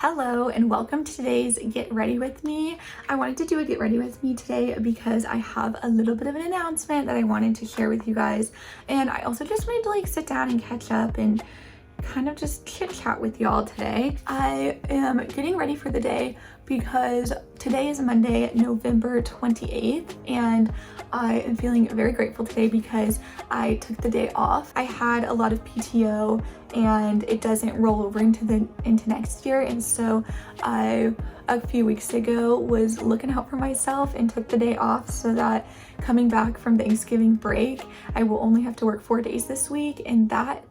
Hello and welcome to today's Get Ready With Me. I wanted to do a Get Ready With Me today because I have a little bit of an announcement that I wanted to share with you guys. And I also just wanted to sit down and catch up and kind of just chit chat with y'all today. I am getting ready for the day because today is Monday, November 28th, and I am feeling very grateful today because I took the day off. I had a lot of PTO and it doesn't roll over into next year, and so I a few weeks ago was looking out for myself and took the day off so that coming back from Thanksgiving break I will only have to work 4 days this week, and that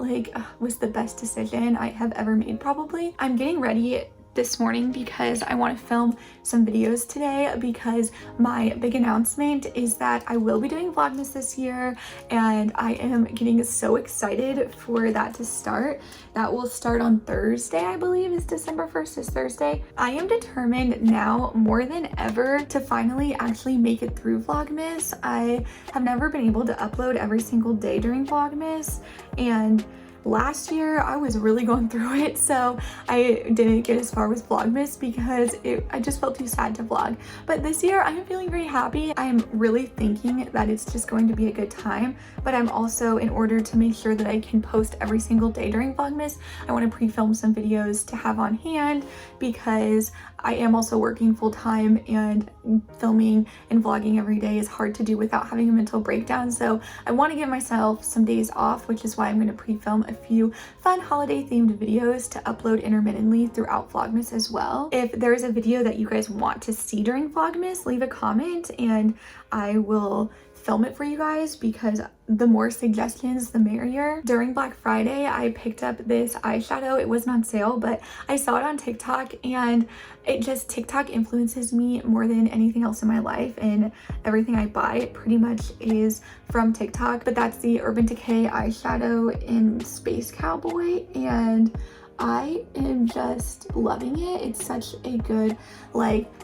was the best decision I have ever made probably. I'm getting ready this morning because I want to film some videos today because my big announcement is that I will be doing Vlogmas this year, and I am getting so excited for that to start. That will start on Thursday, I believe is December 1st is Thursday. I am determined now more than ever to finally actually make it through Vlogmas. I have never been able to upload every single day during Vlogmas, and last year I was really going through it, so I didn't get as far with Vlogmas because I just felt too sad to vlog. But this year I am feeling very happy. I'm really thinking that it's just going to be a good time, but I'm also, in order to make sure that I can post every single day during Vlogmas, I want to pre-film some videos to have on hand because I am also working full-time, and filming and vlogging every day is hard to do without having a mental breakdown. So I want to give myself some days off, which is why I'm going to pre-film a few fun holiday themed videos to upload intermittently throughout Vlogmas as well. If there is a video that you guys want to see during Vlogmas, leave a comment and I will film it for you guys, because the more suggestions the merrier. During Black Friday I picked up this eyeshadow. It wasn't on sale, but I saw it on TikTok, and TikTok influences me more than anything else in my life, and everything I buy pretty much is from TikTok. But that's the Urban Decay eyeshadow in Space Cowboy, and I am just loving it. It's such a good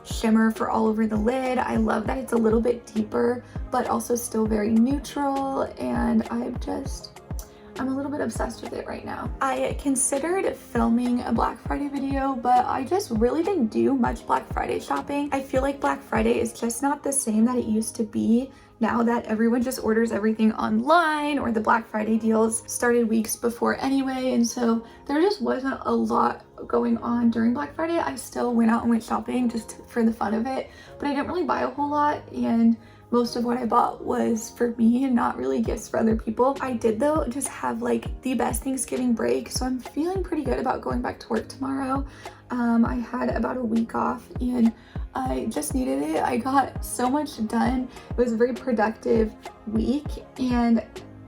shimmer for all over the lid. I love that it's a little bit deeper but also still very neutral, and I'm a little bit obsessed with it right now. I considered filming a Black Friday video, but I just really didn't do much Black Friday shopping. I feel like Black Friday is just not the same that it used to be now that everyone just orders everything online, or the Black Friday deals started weeks before anyway, and so there just wasn't a lot going on during Black Friday. I still went out and went shopping just for the fun of it, but I didn't really buy a whole lot, and most of what I bought was for me and not really gifts for other people. I did though just have the best Thanksgiving break, so I'm feeling pretty good about going back to work tomorrow. I had about a week off and I just needed it. I got so much done. It was a very productive week, and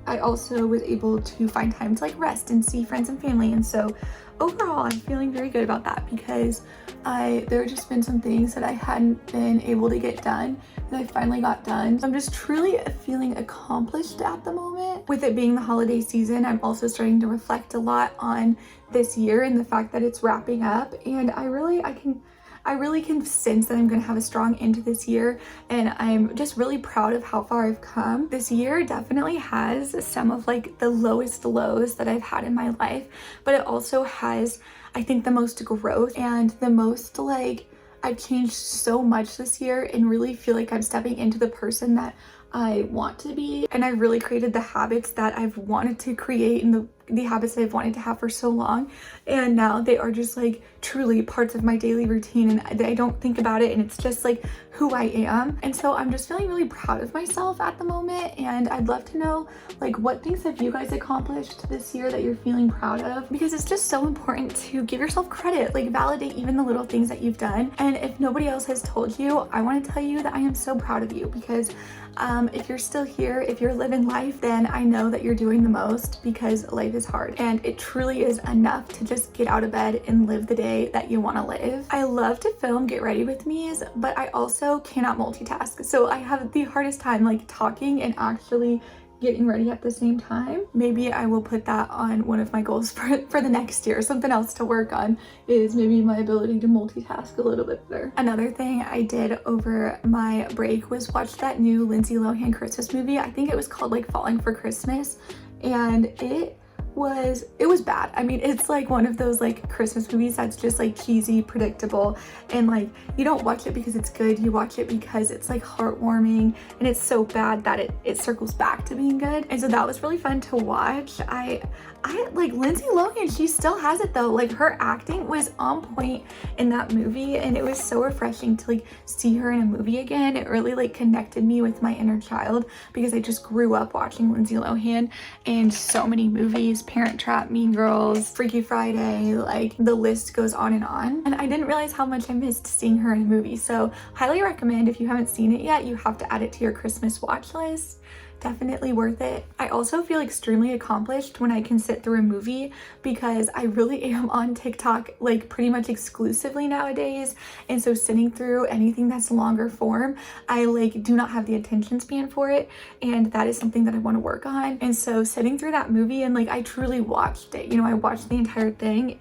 I also was able to find time to rest and see friends and family, and so overall I'm feeling very good about that because there have just been some things that I hadn't been able to get done that I finally got done. So I'm just truly feeling accomplished at the moment. With it being the holiday season, I'm also starting to reflect a lot on this year and the fact that it's wrapping up, and I really can sense that I'm going to have a strong end to this year, and I'm just really proud of how far I've come. This year definitely has some of the lowest lows that I've had in my life, but it also has, I think, the most growth and the most I've changed so much this year, and really feel like I'm stepping into the person that I want to be, and I've really created the habits that I've wanted to create and the habits that I've wanted to have for so long, and now they are just truly parts of my daily routine, and I don't think about it, and it's just who I am. And so I'm just feeling really proud of myself at the moment, and I'd love to know what things have you guys accomplished this year that you're feeling proud of, because it's just so important to give yourself credit, validate even the little things that you've done. And if nobody else has told you, I want to tell you that I am so proud of you, because if you're still here, if you're living life, then I know that you're doing the most, because life is hard, and it truly is enough to just get out of bed and live the day that you want to live. I love to film Get Ready With Me's, but I also cannot multitask, so I have the hardest time talking and actually getting ready at the same time. Maybe I will put that on one of my goals for the next year. Something else to work on is maybe my ability to multitask a little bit better. Another thing I did over my break was watch that new Lindsay Lohan Christmas movie. I think it was called Falling for Christmas, and it was bad. I mean, it's like one of those like Christmas movies that's just like cheesy, predictable, and like you don't watch it because it's good, you watch it because it's like heartwarming, and it's so bad that it circles back to being good. And so that was really fun to watch. I like Lindsay Lohan, she still has it though. Like her acting was on point in that movie, and it was so refreshing to like see her in a movie again. It really like connected me with my inner child because I just grew up watching Lindsay Lohan in so many movies, Parent Trap, Mean Girls, Freaky Friday, like the list goes on. And I didn't realize how much I missed seeing her in a movie. So highly recommend, if you haven't seen it yet, you have to add it to your Christmas watch list. Definitely worth it. I also feel extremely accomplished when I can sit through a movie because I really am on TikTok like pretty much exclusively nowadays, and so sitting through anything that's longer form, I like do not have the attention span for it, and that is something that I want to work on. And so sitting through that movie, and like I truly watched it, you know, I watched the entire thing.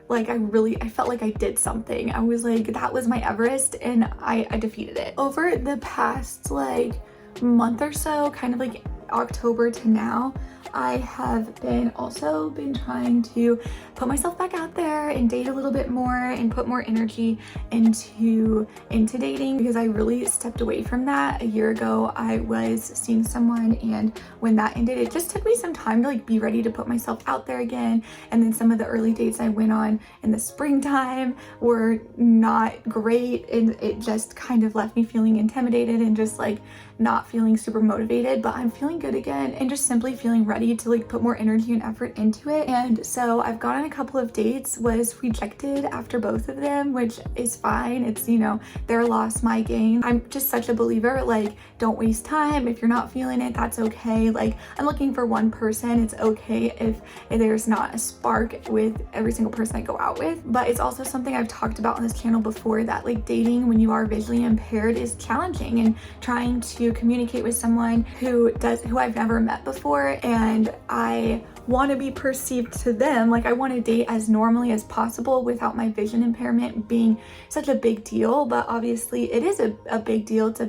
Like I felt like I did something. I was like, that was my Everest, and I defeated it. Over the past like month or so, kind of like October to now, I have also been trying to put myself back out there and date a little bit more and put more energy into dating, because I really stepped away from that. A year ago I was seeing someone, and when that ended, it just took me some time to like be ready to put myself out there again. And then some of the early dates I went on in the springtime were not great, and it just kind of left me feeling intimidated and just like not feeling super motivated. But I'm feeling good again and just simply feeling ready to like put more energy and effort into it. And so I've gone on a couple of dates, was rejected after both of them, which is fine. It's, you know, their loss, my gain. I'm just such a believer, like, don't waste time. If you're not feeling it, that's okay. Like, I'm looking for one person. It's okay if there's not a spark with every single person I go out with. But it's also something I've talked about on this channel before, that like dating when you are visually impaired is challenging, and trying to communicate with someone who I've never met before, and I want to be perceived to them like I want to date as normally as possible without my vision impairment being such a big deal. But obviously it is a big deal. It's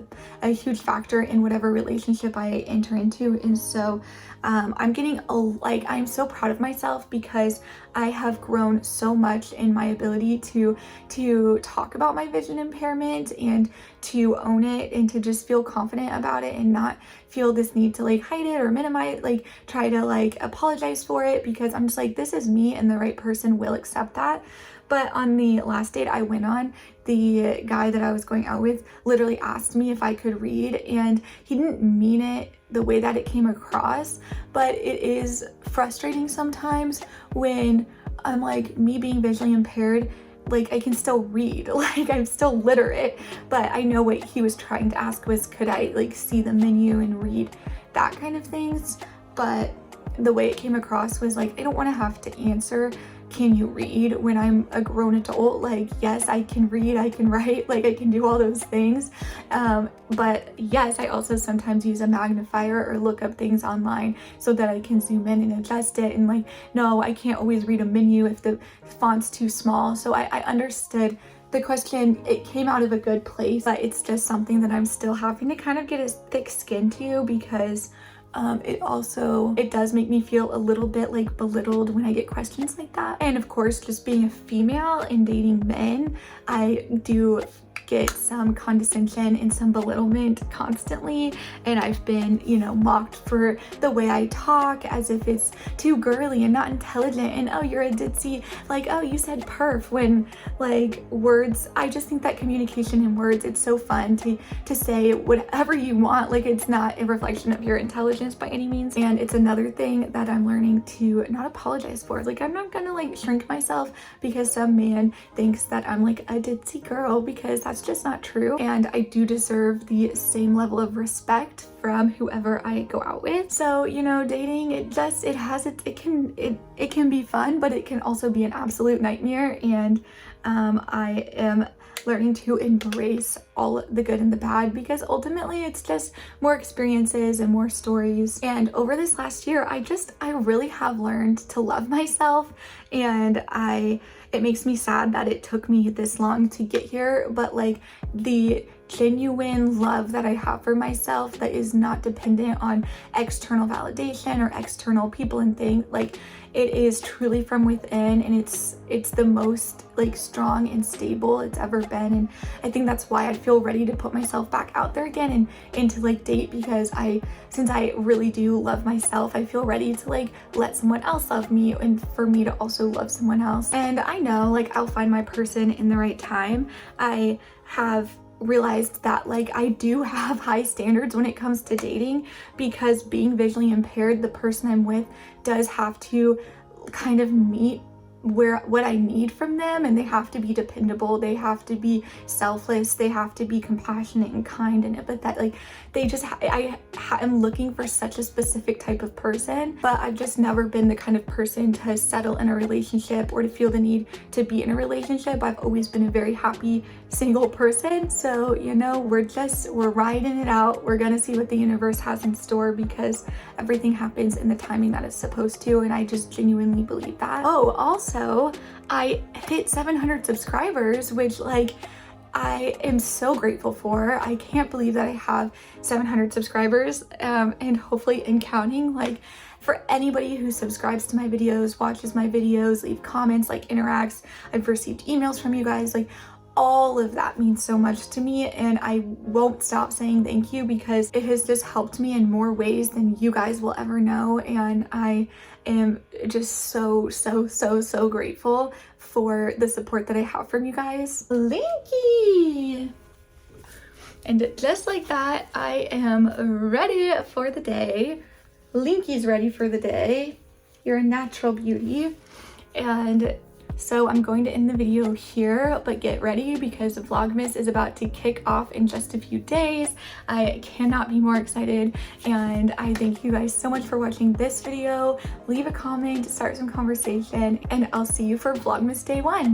a huge factor in whatever relationship I enter into. And so I'm so proud of myself because I have grown so much in my ability to talk about my vision impairment and to own it, and to just feel confident about it and not feel this need to like hide it or minimize, like try to like apologize for it, because I'm just like, this is me and the right person will accept that. But on the last date I went on, the guy that I was going out with literally asked me if I could read, and he didn't mean it the way that it came across. But it is frustrating sometimes when I'm like, me being visually impaired, like I can still read, like I'm still literate, but I know what he was trying to ask was, could I like see the menu and read, that kind of things. But the way it came across was like, I don't want to have to answer, can you read, when I'm a grown adult. Like, yes, I can read, I can write, like I can do all those things. But yes, I also sometimes use a magnifier or look up things online so that I can zoom in and adjust it. And like, no, I can't always read a menu if the font's too small. So I understood the question. It came out of a good place, but it's just something that I'm still having to kind of get a thick skin to, because it does make me feel a little bit like belittled when I get questions like that. And of course, just being a female and dating men, I do get some condescension and some belittlement constantly, and I've been, you know, mocked for the way I talk, as if it's too girly and not intelligent, and oh, you're a ditzy, like, oh, you said perf, when like words, I just think that communication in words, it's so fun to say whatever you want, like it's not a reflection of your intelligence by any means. And it's another thing that I'm learning to not apologize for. Like, I'm not gonna like shrink myself because some man thinks that I'm like a ditzy girl, because that's just not true. And I do deserve the same level of respect from whoever I go out with. So, you know, dating, it can be fun, but it can also be an absolute nightmare. And I am learning to embrace all the good and the bad, because ultimately it's just more experiences and more stories. And over this last year, I really have learned to love myself, and it makes me sad that it took me this long to get here, but like the genuine love that I have for myself that is not dependent on external validation or external people and things, like it is truly from within, and it's the most like strong and stable it's ever been. And I think that's why I feel ready to put myself back out there again and into like date, because since I really do love myself, I feel ready to like let someone else love me and for me to also love someone else. And I know like I'll find my person in the right time. I have realized that like I do have high standards when it comes to dating, because being visually impaired, the person I'm with does have to kind of meet what I need from them, and they have to be dependable, they have to be selfless, they have to be compassionate and kind and empathetic. Like they just I am looking for such a specific type of person, but I've just never been the kind of person to settle in a relationship or to feel the need to be in a relationship. I've always been a very happy single person. So you know, we're riding it out. We're gonna see what the universe has in store, because everything happens in the timing that it's supposed to, and I just genuinely believe that. Oh, also I hit 700 subscribers, which like I am so grateful for. I can't believe that I have 700 subscribers, and hopefully and counting. Like for anybody who subscribes to my videos, watches my videos, leave comments, like interacts, I've received emails from you guys, like all of that means so much to me, and I won't stop saying thank you, because it has just helped me in more ways than you guys will ever know. And I am just so grateful for the support that I have from you guys. Linky! And just like that, I am ready for the day. Linky's ready for the day. You're a natural beauty. And so I'm going to end the video here, but get ready because Vlogmas is about to kick off in just a few days. I cannot be more excited, and I thank you guys so much for watching this video. Leave a comment, start some conversation, and I'll see you for Vlogmas day 1.